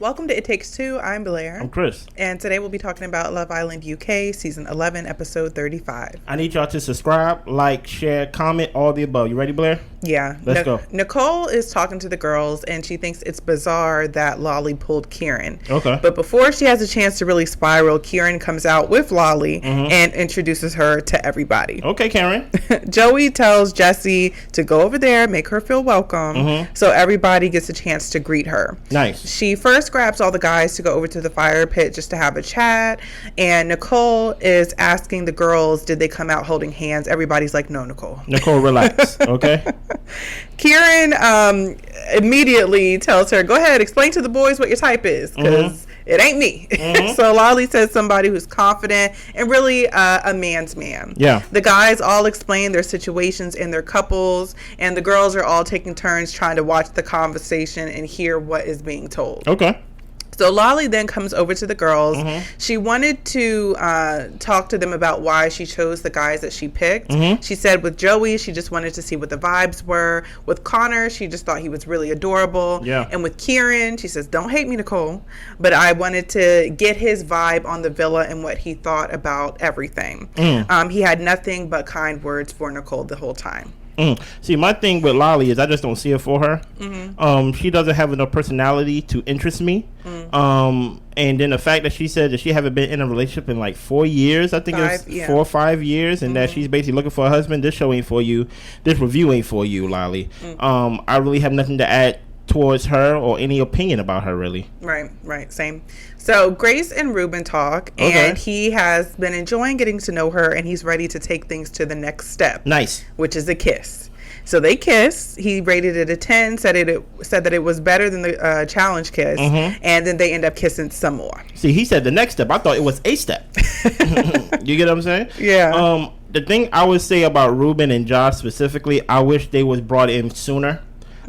Welcome to It Takes Two. I'm Blair. I'm Chris. And today we'll be talking about Love Island UK, Season 11, Episode 35. I need y'all to subscribe, like, share, comment, all the above. You ready, Blair? Yeah. Let's go. Nicole is talking to the girls, and she thinks it's bizarre that Lolly pulled Kieran. Okay. But before she has a chance to really spiral, Kieran comes out with Lolly and introduces her to everybody. Okay, Karen. Joey tells Jessie to go over there, make her feel welcome, so everybody gets a chance to greet her. Nice. She first grabs all the guys to go over to the fire pit just to have a chat, and Nicole is asking the girls, did they come out holding hands? Everybody's like, no, Nicole. Nicole, relax, okay? Kieran immediately tells her, go ahead, explain to the boys what your type is, because it ain't me. So Lolly says somebody who's confident and really a man's man. Yeah. The guys all explain their situations and their couples, and the girls are all taking turns trying to watch the conversation and hear what is being told. Okay. So Lolly then comes over to the girls. She wanted to talk to them about why she chose the guys that she picked. She said with Joey, she just wanted to see what the vibes were. With Connor, she just thought he was really adorable. Yeah. And with Kieran, she says, don't hate me, Nicole, but I wanted to get his vibe on the villa and what he thought about everything. He had nothing but kind words for Nicole the whole time. See, my thing with Lolly is I just don't see it for her. She doesn't have enough personality to interest me. And then the fact that she said that she haven't been in a relationship in like 4 years, I think it's 4 or 5 years, and that she's basically looking for a husband. This show ain't for you. This review ain't for you, Lolly. I really have nothing to add towards her or any opinion about her, really. Right, same. So Grace and Reuben talk, and he has been enjoying getting to know her, and he's ready to take things to the next step. Nice. Which is a kiss. So they kiss. He rated it a 10, said that it was better than the challenge kiss, and then they end up kissing some more. See, he said the next step. I thought it was a step. You get what I'm saying? Yeah. The thing I would say about Reuben and Josh specifically, I wish they was brought in sooner.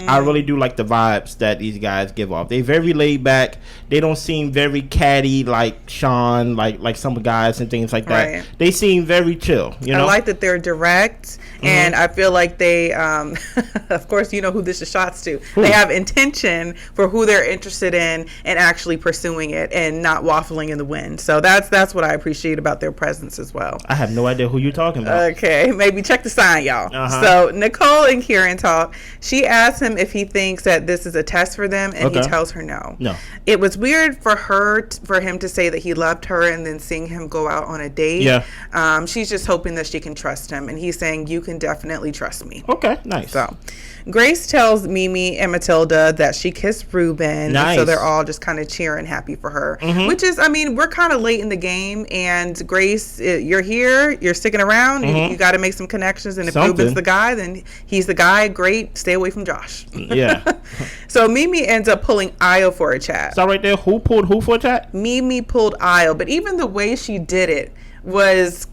I really do like the vibes that these guys give off. They very laid back. They don't seem very catty like Sean, like some guys and things like that. Right. They seem very chill. You know, I like that they're direct, and I feel like they, of course, you know who this is shots to. Who? They have intention for who they're interested in and actually pursuing it and not waffling in the wind. So that's what I appreciate about their presence as well. I have no idea who you're talking about. Okay, maybe check the sign, y'all. So Nicole and Kieran talk. She asks him if he thinks that this is a test for them, and he tells her no. It was weird for him to say that he loved her and then seeing him go out on a date. Yeah. She's just hoping that she can trust him, and he's saying, you can definitely trust me. Okay, nice. So Grace tells Mimii and Matilda that she kissed Reuben. Nice. So they're all just kind of cheering happy for her, which is, I mean, we're kind of late in the game, and Grace, you're here, you're sticking around, you got to make some connections, and if Reuben's the guy, then he's the guy. Great, stay away from Josh. Yeah. So Mimii ends up pulling Ayo for a chat. So right there, who pulled who for a chat? Mimii pulled Ayo, but even the way she did it was,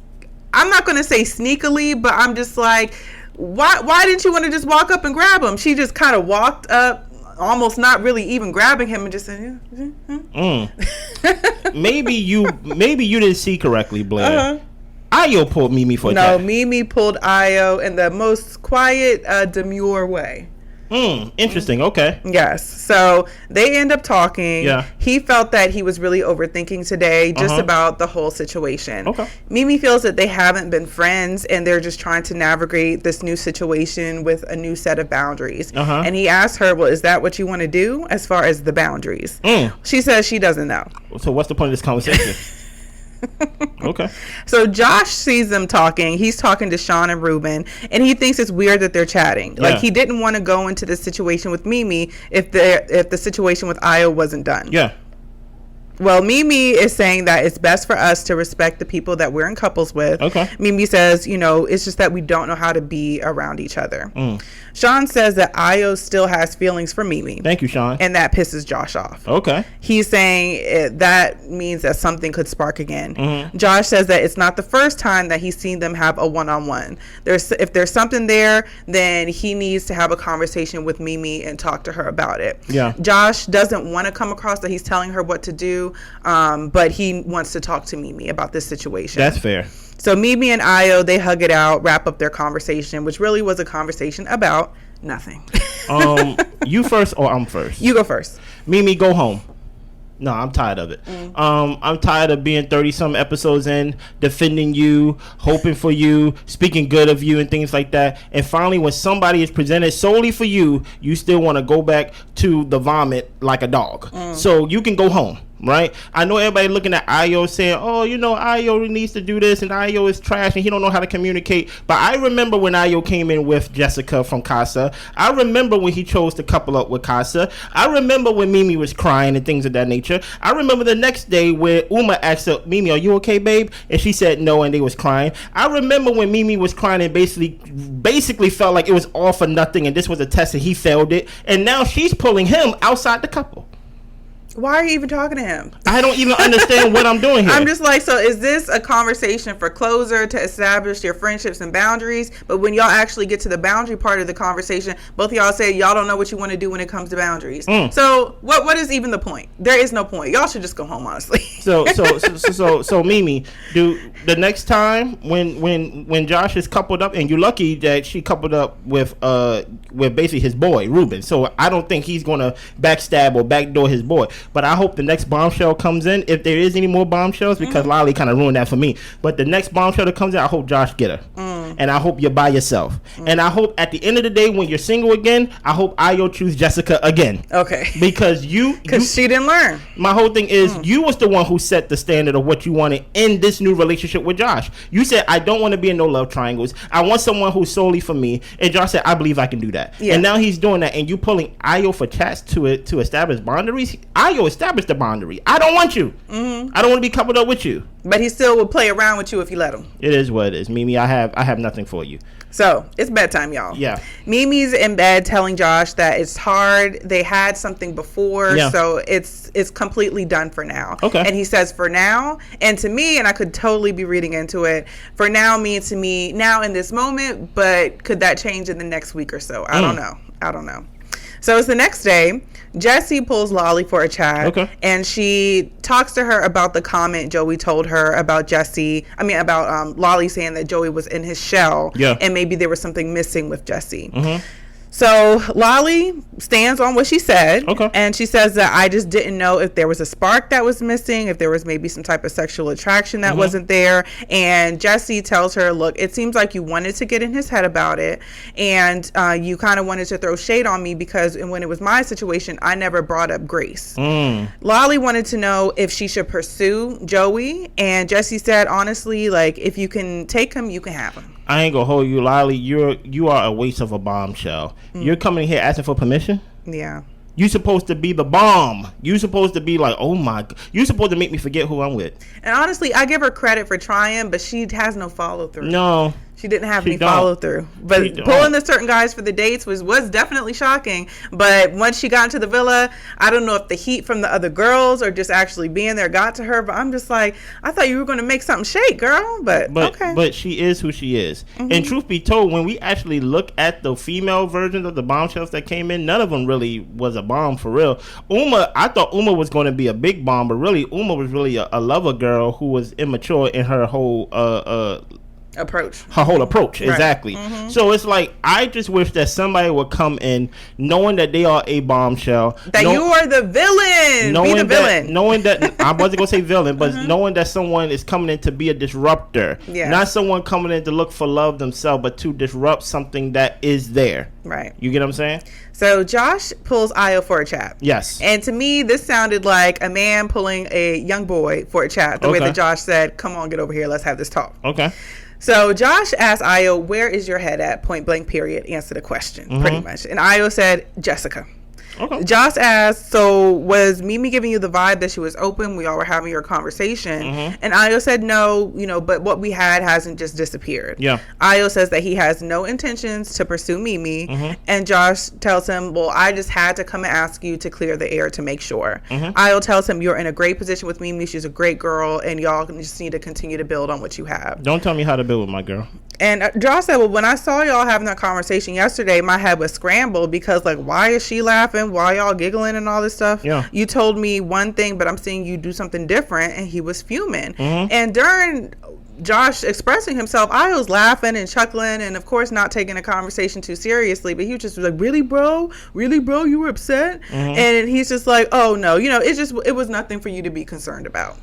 I'm not going to say sneakily, but I'm just like, why didn't you want to just walk up and grab him? She just kind of walked up, almost not really even grabbing him, and just said, Maybe you didn't see correctly, Blair. Ayo pulled Mimii for a chat. No, Mimii pulled Ayo in the most quiet, demure way. Interesting. Okay. Yes. So they end up talking. Yeah. He felt that he was really overthinking today just about the whole situation. Okay. Mimii feels that they haven't been friends and they're just trying to navigate this new situation with a new set of boundaries. And he asked her, well, is that what you want to do as far as the boundaries? She says she doesn't know. So what's the point of this conversation? Okay. So Josh sees them talking. He's talking to Sean and Reuben, and he thinks it's weird that they're chatting. Like, he didn't want to go into the situation with Mimii if the situation with Ayo wasn't done. Yeah. Well, Mimii is saying that it's best for us to respect the people that we're in couples with. Okay. Mimii says, you know, it's just that we don't know how to be around each other. Sean says that Ayo still has feelings for Mimii. Thank you, Sean. And that pisses Josh off. Okay. He's saying that means that something could spark again. Josh says that it's not the first time that he's seen them have a one-on-one. If there's something there, then he needs to have a conversation with Mimii and talk to her about it. Yeah. Josh doesn't want to come across that he's telling her what to do, but he wants to talk to Mimii about this situation. That's fair. So Mimii and Ayo, they hug it out, wrap up their conversation, which really was a conversation about nothing. You first or I'm first? You go first. Mimii, go home. No, I'm tired of it. I'm tired of being 30-some episodes in, defending you, hoping for you, speaking good of you and things like that. And finally, when somebody is presented solely for you, you still want to go back to the vomit like a dog. So you can go home. Right, I know everybody looking at Ayo saying, "Oh, you know, Ayo needs to do this, and Ayo is trash, and he don't know how to communicate." But I remember when Ayo came in with Jessica from Casa. I remember when he chose to couple up with Casa. I remember when Mimii was crying and things of that nature. I remember the next day where Uma asked her, "Mimii, are you okay, babe?" And she said no, and they was crying. I remember when Mimii was crying and basically felt like it was all for nothing, and this was a test, and he failed it. And now she's pulling him outside the couple. Why are you even talking to him? I don't even understand what I'm doing here. I'm just like, so is this a conversation for closure to establish your friendships and boundaries? But when y'all actually get to the boundary part of the conversation, both of y'all say y'all don't know what you want to do when it comes to boundaries. So what is even the point? There is no point. Y'all should just go home, honestly. So Mimii, do the next time when Josh is coupled up, and you're lucky that she coupled up with basically his boy Reuben. So I don't think he's gonna backstab or backdoor his boy. But I hope the next bombshell comes in, if there is any more bombshells, because Lolly kind of ruined that for me. But the next bombshell that comes in, I hope Josh get her. And I hope you're by yourself. And I hope at the end of the day, when you're single again, I hope Ayo choose Jessica again. Okay. Because she didn't learn. My whole thing is you was the one who set the standard of what you wanted in this new relationship with Josh. You said, I don't want to be in no love triangles. I want someone who's solely for me. And Josh said, I believe I can do that. Yeah. And now he's doing that. And you pulling Ayo for chats to establish boundaries. Ayo established the boundary. I don't want you. I don't want to be coupled up with you. But he still would play around with you if you let him. It is what it is. Mimii, I have nothing for you. So it's bedtime, y'all. Yeah. Mimi's in bed telling Josh that it's hard. They had something before, so it's completely done for now. Okay. And he says for now, and to me, and I could totally be reading into it, for now means to me now in this moment, but could that change in the next week or so? I don't know. So it's the next day. Jessie pulls Lolly for a chat, and she talks to her about the comment Joey told her about Lolly saying that Joey was in his shell, and maybe there was something missing with Jessie. So Lolly stands on what she said, and she says that I just didn't know if there was a spark that was missing, if there was maybe some type of sexual attraction that wasn't there. And Jessie tells her, look, it seems like you wanted to get in his head about it, and you kind of wanted to throw shade on me because when it was my situation, I never brought up Grace. Lolly wanted to know if she should pursue Joey, and Jessie said, honestly, like, if you can take him, you can have him. I ain't gonna hold you, Lolly. You are a waste of a bombshell. You're coming here asking for permission? Yeah. You supposed to be the bomb. You supposed to be like, oh my. You supposed to make me forget who I'm with. And honestly, I give her credit for trying, but she has no follow through. No. She didn't have any follow through. But pulling the certain guys for the dates was definitely shocking. But once she got into the villa, I don't know if the heat from the other girls or just actually being there got to her. But I'm just like, I thought you were going to make something shake, girl. But okay. But she is who she is. And truth be told, when we actually look at the female versions of the bombshells that came in, none of them really was a bomb for real. I thought Uma was going to be a big bomb, but really Uma was really a lover girl who was immature in her whole approach. Her whole approach, exactly. So it's like, I just wish that somebody would come in knowing that they are a bombshell. That you are the villain. Be the villain. Knowing that, I wasn't going to say villain, but knowing that someone is coming in to be a disruptor. Yeah. Not someone coming in to look for love themselves, but to disrupt something that is there. Right. You get what I'm saying? So Josh pulls Ayo for a chat. Yes. And to me, this sounded like a man pulling a young boy for a chat. The way that Josh said, come on, get over here. Let's have this talk. Okay. So Josh asked Ayo, where is your head at? Point blank, period. Answer the question, pretty much. And Ayo said, Jessica. Okay. Josh asked, so was Mimii giving you the vibe that she was open? We all were having your conversation. And Ayo said no, but what we had hasn't just disappeared. Yeah. Ayo says that he has no intentions to pursue Mimii. And Josh tells him, well, I just had to come and ask you to clear the air to make sure. Ayo tells him, you're in a great position with Mimii. She's a great girl, and y'all just need to continue to build on what you have. Don't tell me how to build with my girl. And Josh said, well, when I saw y'all having that conversation yesterday, my head was scrambled because, like, why is she laughing? Why y'all giggling and all this stuff? Yeah. You told me one thing, but I'm seeing you do something different. And he was fuming. And during Josh expressing himself, Ayo's laughing and chuckling and, of course, not taking the conversation too seriously. But he was just like, really, bro? Really, bro? You were upset? And he's just like, oh, no. It was nothing for you to be concerned about.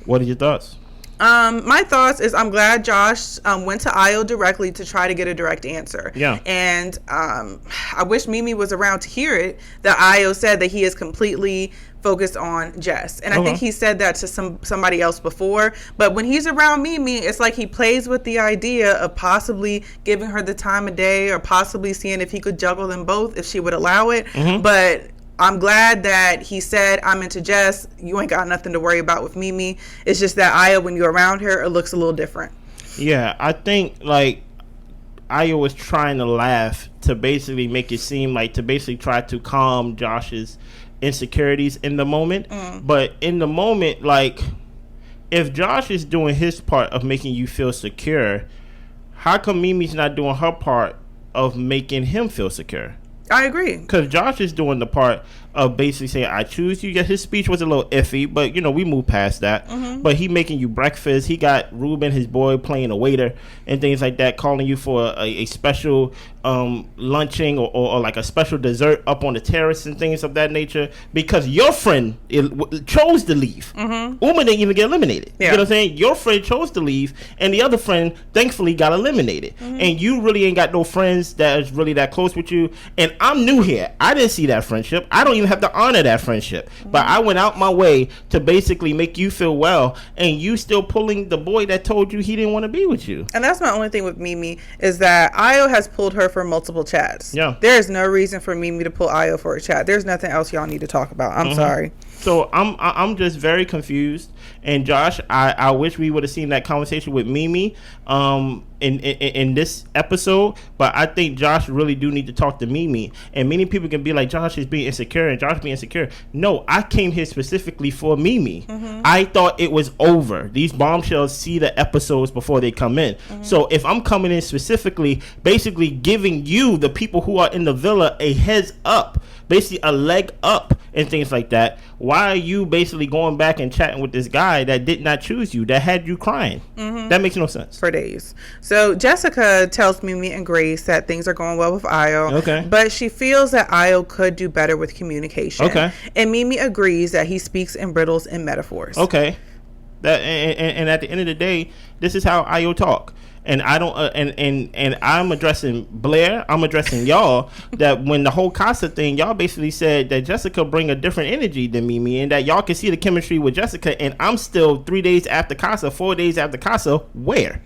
What are your thoughts? My thoughts is I'm glad Josh went to Ayo directly to try to get a direct answer. Yeah. And I wish Mimii was around to hear it, that Ayo said that he is completely focused on Jess. And I think he said that to somebody else before. But when he's around Mimii, it's like he plays with the idea of possibly giving her the time of day or possibly seeing if he could juggle them both if she would allow it. But I'm glad that he said, I'm into Jess. You ain't got nothing to worry about with Mimii. It's just that Ayo, when you're around her, it looks a little different. Yeah, I think, like, Ayo was trying to laugh to basically make it seem like, to basically try to calm Josh's insecurities in the moment. But in the moment, like, if Josh is doing his part of making you feel secure, how come Mimi's not doing her part of making him feel secure? I agree. Because Josh is doing the part of basically saying, I choose you. Yeah, his speech was a little iffy, but, we moved past that. But he making you breakfast. He got Reuben, his boy, playing a waiter and things like that, calling you for a special lunching or like a special dessert up on the terrace and things of that nature, because your friend chose to leave. Uma didn't even get eliminated. Yeah. You know what I'm saying? Your friend chose to leave, and the other friend thankfully got eliminated. And you really ain't got no friends that is really that close with you. And I'm new here. I didn't see that friendship. I don't even have to honor that friendship. But I went out my way to basically make you feel well, and you still pulling the boy that told you he didn't want to be with you. And that's my only thing with Mimii, is that Ayo has pulled her for multiple chats. Yeah. There is no reason for Mimii to pull Ayo for a chat. There's nothing else y'all need to talk about. I'm sorry. So I'm just very confused. And Josh, I wish we would have seen that conversation with Mimii in this episode. But I think Josh really do need to talk to Mimii. And many people can be like, Josh is being insecure and Josh being insecure. No, I came here specifically for Mimii. I thought it was over. These bombshells see the episodes before they come in. So if I'm coming in specifically, basically giving you, the people who are in the villa, a heads up, basically a leg up and things like that, why are you basically going back and chatting with this guy that did not choose you, that had you crying? That makes no sense. For days. So Jessica tells Mimii and Grace that things are going well with Ayo. Okay. But she feels that Ayo could do better with communication. Okay. And Mimii agrees that he speaks in riddles and metaphors. Okay. And at the end of the day, this is how Ayo talk. And I don't and I'm addressing Blair, I'm addressing y'all, that when the whole Casa thing, y'all basically said that Jessica bring a different energy than Mimii, and that y'all can see the chemistry with Jessica, and I'm still 3 days after Casa, 4 days after Casa. Where?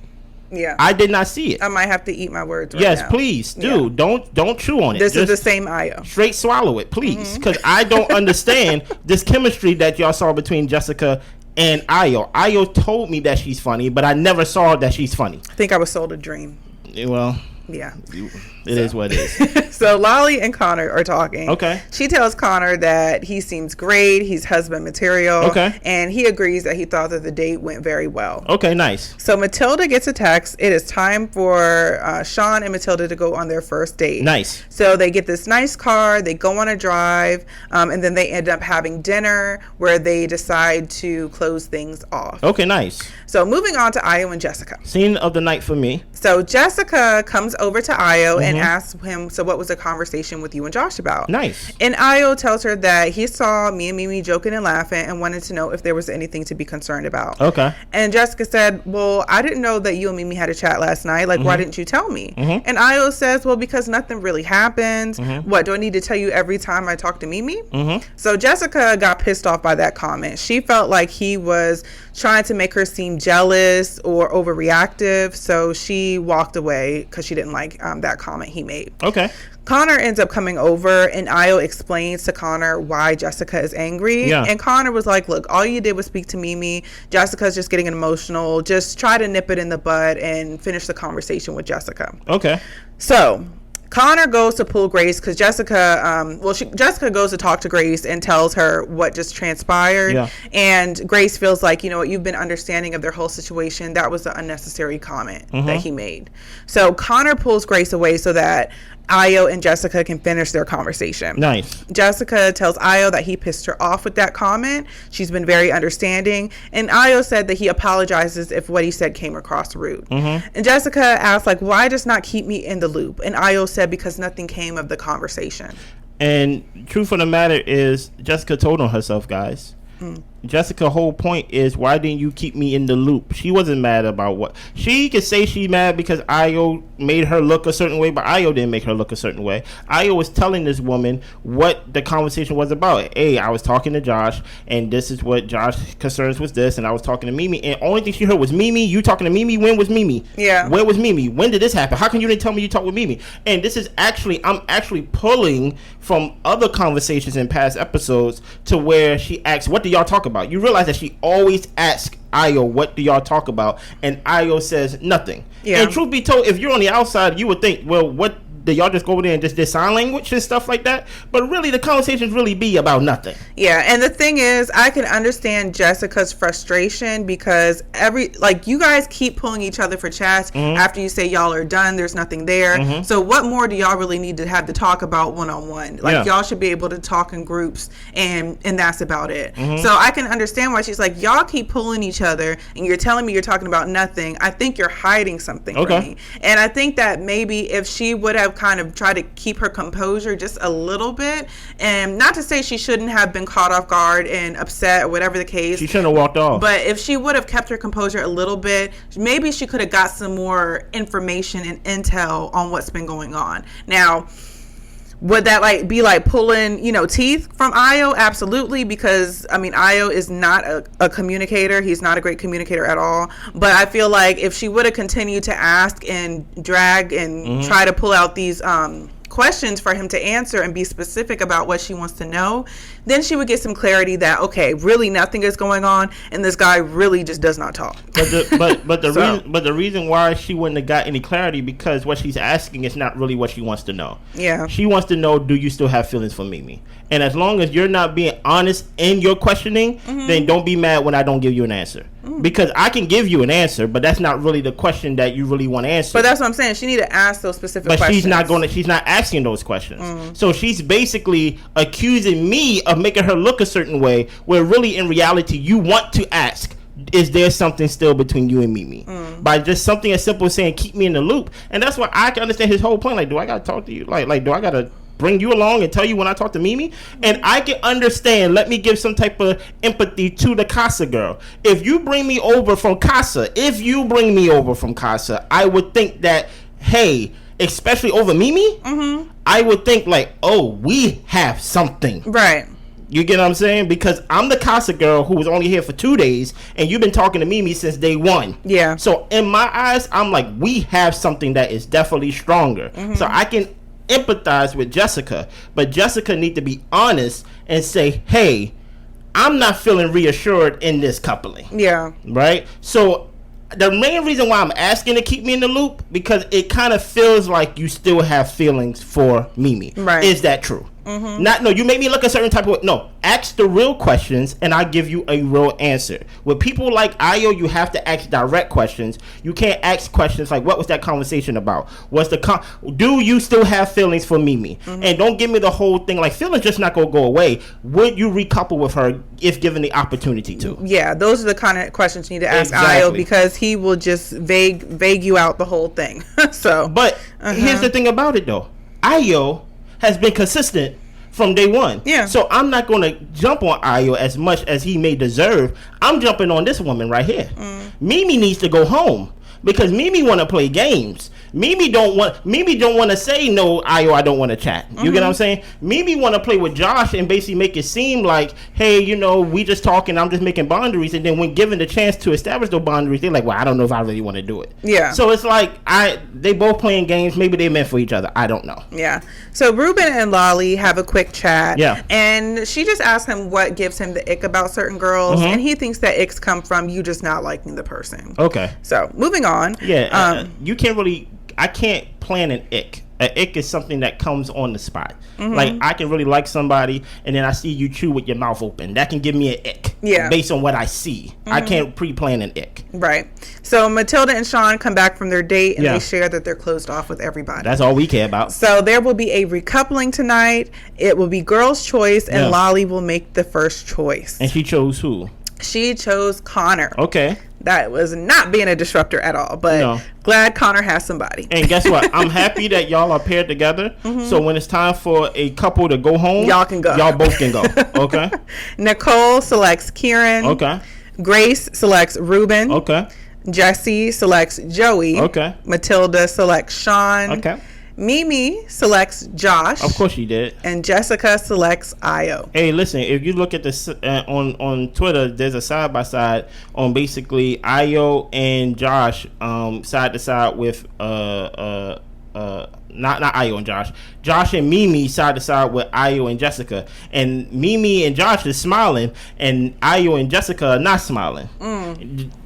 Yeah. I did not see it. I might have to eat my words right yes, now. please do. Yeah. Don't chew on it. This is the same Ayo. Straight swallow it, please, because I don't understand this chemistry that y'all saw between Jessica and Ayo. Ayo told me that she's funny, but I never saw that she's funny. I think I was sold a dream. Well, yeah. It is what it is. So Lolly and Connor are talking. Okay. She tells Connor that he seems great. He's husband material. Okay. And he agrees that he thought that the date went very well. Okay, nice. So Matilda gets a text. It is time for Sean and Matilda to go on their first date. Nice. So they get this nice car. They go on a drive. And then they end up having dinner where they decide to close things off. Okay, nice. So moving on to Ayo and Jessica. Scene of the night for me. So Jessica comes over to Ayo and asks him, so what was the conversation with you and Josh about? Nice. And Ayo tells her that he saw me and Mimii joking and laughing and wanted to know if there was anything to be concerned about. Okay. And Jessica said, well, I didn't know that you and Mimii had a chat last night. Like, why didn't you tell me? And Ayo says, well, because nothing really happened. What, do I need to tell you every time I talk to Mimii? So Jessica got pissed off by that comment. She felt like he was trying to make her seem jealous or overreactive. So she walked away because she didn't like that comment he made. Okay. Connor ends up coming over and Ayo explains to Connor why Jessica is angry. Yeah. And Connor was like, look, all you did was speak to Mimii. Jessica's just getting emotional. Just try to nip it in the bud and finish the conversation with Jessica. Okay. So Connor goes to pull Grace because Jessica, Jessica goes to talk to Grace and tells her what just transpired. Yeah. And Grace feels like, you know what, you've been understanding of their whole situation. That was an unnecessary comment that he made. So Connor pulls Grace away so that Ayo and Jessica can finish their conversation. Nice. Jessica tells Ayo that he pissed her off with that comment. She's been very understanding. And Ayo said that he apologizes if what he said came across rude. And Jessica asked, like, why just not keep me in the loop? And Ayo said because nothing came of the conversation. And truth of the matter is, Jessica told on herself, guys. Jessica's whole point is, why didn't you keep me in the loop? She wasn't mad about what she could say. She's mad because Ayo made her look a certain way, but Ayo didn't make her look a certain way. Ayo was telling this woman what the conversation was about. Hey, I was talking to Josh, and this is what Josh's concerns was this, and I was talking to Mimii, and only thing she heard was Mimii. You talking to Mimii? When was Mimii? Yeah. Where was Mimii? When did this happen? How come you didn't tell me you talked with Mimii? And this is actually, I'm actually pulling from other conversations in past episodes to where she asks, what do y'all talk about? You realize that she always asks Ayo, what do y'all talk about? And Ayo says nothing. Yeah. And truth be told, if you're on the outside, you would think, well, what did y'all just go over there and just did sign language and stuff like that? But really, the conversations really be about nothing. Yeah, and the thing is, I can understand Jessica's frustration because you guys keep pulling each other for chats after you say y'all are done. There's nothing there. So what more do y'all really need to have to talk about one-on-one? Like, y'all should be able to talk in groups, and that's about it. So I can understand why she's like, y'all keep pulling each other, and you're telling me you're talking about nothing. I think you're hiding something from me. And I think that maybe if she would have kind of try to keep her composure just a little bit, and not to say she shouldn't have been caught off guard and upset or whatever the case, she shouldn't have walked off, but if she would have kept her composure a little bit, maybe she could have got some more information and intel on what's been going on. Now, would that be pulling teeth from Ayo? Absolutely, because I mean, Ayo is not a communicator. He's not a great communicator at all. But I feel like if she would have continued to ask and drag and try to pull out these questions for him to answer and be specific about what she wants to know, then she would get some clarity that, okay, really nothing is going on, and this guy really just does not talk. But the reason why she wouldn't have got any clarity, because what she's asking is not really what she wants to know. Yeah. She wants to know, do you still have feelings for Mimii? And as long as you're not being honest in your questioning, then don't be mad when I don't give you an answer. Because I can give you an answer, but that's not really the question that you really want to answer. But that's what I'm saying. She need to ask those specific questions. But she's not asking those questions. So she's basically accusing me of making her look a certain way, where really in reality you want to ask, is there something still between you and Mimii? By just something as simple as saying, keep me in the loop. And that's why I can understand his whole point. Like, do I gotta talk to you? Like do I gotta bring you along and tell you when I talk to Mimii? And I can understand, let me give some type of empathy to the Casa girl. If you bring me over from Casa, I would think that, hey, especially over Mimii, I would think like, oh, we have something. Right. You get what I'm saying? Because I'm the Casa girl who was only here for 2 days, and you've been talking to Mimii since day one. Yeah. So in my eyes, I'm like, we have something that is definitely stronger. So I can empathize with Jessica, but Jessica need to be honest and say, hey, I'm not feeling reassured in this coupling. Yeah. Right? So the main reason why I'm asking to keep me in the loop, because it kind of feels like you still have feelings for Mimii. Right. Is that true? You make me look a certain type of way. No, ask the real questions and I give you a real answer. With people like Ayo, you have to ask direct questions. You can't ask questions like, what was that conversation about? Do you still have feelings for Mimii? And don't give me the whole thing like, feelings just not gonna go away. Would you recouple with her if given the opportunity to? Yeah, those are the kind of questions you need to ask Ayo, because he will just vague you out the whole thing. But here's the thing about it though. Ayo has been consistent from day one. Yeah. So I'm not going to jump on Ayo as much as he may deserve. I'm jumping on this woman right here. Mimii needs to go home because Mimii want to play games. Mimii don't want to say, no, Ayo, I don't want to chat. You get what I'm saying? Mimii want to play with Josh and basically make it seem like, hey, we just talking, I'm just making boundaries. And then when given the chance to establish those boundaries, they're like, well, I don't know if I really want to do it. Yeah. So it's like, they both playing games. Maybe they meant for each other. I don't know. Yeah. So Reuben and Lolly have a quick chat. Yeah. And she just asks him what gives him the ick about certain girls. And he thinks that icks come from you just not liking the person. Okay. So moving on. Yeah. You can't really... I can't plan an ick. An ick is something that comes on the spot. Like, I can really like somebody, and then I see you chew with your mouth open. That can give me an ick. based on what I see. I can't pre-plan an ick. Right. So Matilda and Sean come back from their date and they share that they're closed off with everybody. That's all we care about. So there will be a recoupling tonight. It will be girl's choice, and Lolly will make the first choice. And she chose who? She chose Connor. Okay. That was not being a disruptor at all, but glad Connor has somebody. And guess what? I'm happy that y'all are paired together. So when it's time for a couple to go home, y'all can go. Y'all both can go. Okay. Nicole selects Kieran. Okay. Grace selects Reuben. Okay. Jesse selects Joey. Okay. Matilda selects Sean. Okay. Mimii selects Josh. Of course she did. And Jessica selects Ayo. Hey, listen, if you look at this on Twitter, there's a side by side on basically Ayo and Josh side to side with not Ayo and Josh and Mimii side to side with Ayo and Jessica, and Mimii and Josh is smiling, and Ayo and Jessica are not smiling.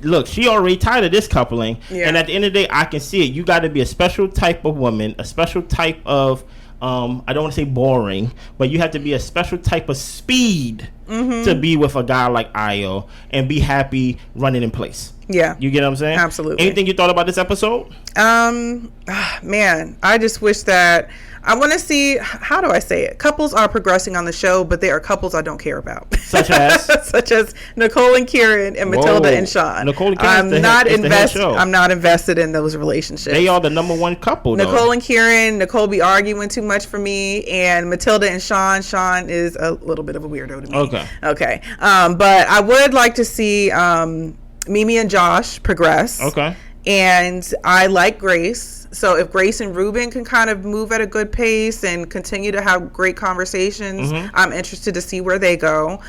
Look, she already tired of this coupling, and at the end of the day, I can see it. You got to be a special type of woman, a special type of I don't want to say boring, but you have to be a special type of speed to be with a guy like Ayo and be happy running in place. Yeah. You get what I'm saying? Absolutely. Anything you thought about this episode? Man, I just wish that I want to see, how do I say it? Couples are progressing on the show, but they are couples I don't care about. Such as? Such as Nicole and Kieran and Matilda and Sean. Nicole and Kieran I'm not invested in those relationships. They are the number one couple, though. Nicole and Kieran, Nicole be arguing too much for me, and Matilda and Sean is a little bit of a weirdo to me. Okay. But I would like to see Mimii and Josh progress. Okay. And I like Grace. So if Grace and Reuben can kind of move at a good pace and continue to have great conversations, I'm interested to see where they go.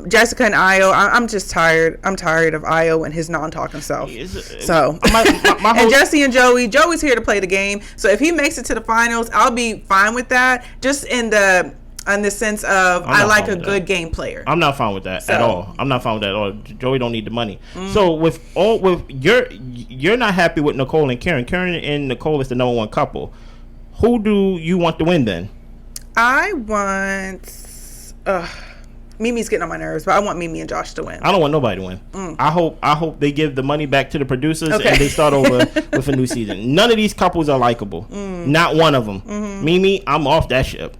Jessica and Ayo, I'm just tired. I'm tired of Ayo and his non-talking self. So, and Jesse and Joey's here to play the game. So if he makes it to the finals, I'll be fine with that. Just in the sense of I like a good game player. I'm not fine with that at all. I'm not fine with that at all. Joey don't need the money. So you're not happy with Nicole and Karen. Karen and Nicole is the number one couple. Who do you want to win then? I want Mimi's getting on my nerves, but I want Mimii and Josh to win. I don't want nobody to win. I hope they give the money back to the producers and they start over with a new season. None of these couples are likable. Not one of them. Mimii, I'm off that ship.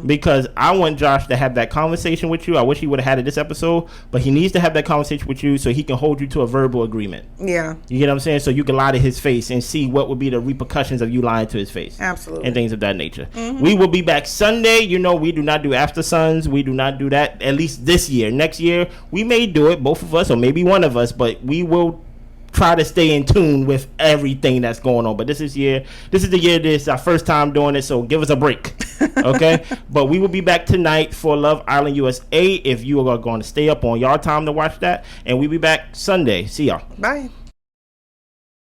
Because I want Josh to have that conversation with you. I wish he would have had it this episode, but he needs to have that conversation with you so he can hold you to a verbal agreement. Yeah. You get what I'm saying? So you can lie to his face and see what would be the repercussions of you lying to his face. Absolutely. And things of that nature. We will be back Sunday. You know, we do not do After Suns. We do not do that, at least this year. Next year, we may do it, both of us or maybe one of us, but we will try to stay in tune with everything that's going on. But this is the year this is our first time doing it, so give us a break. Okay. But we will be back tonight for Love Island USA if you are going to stay up on y'all time to watch that, and we'll be back Sunday. See y'all. Bye.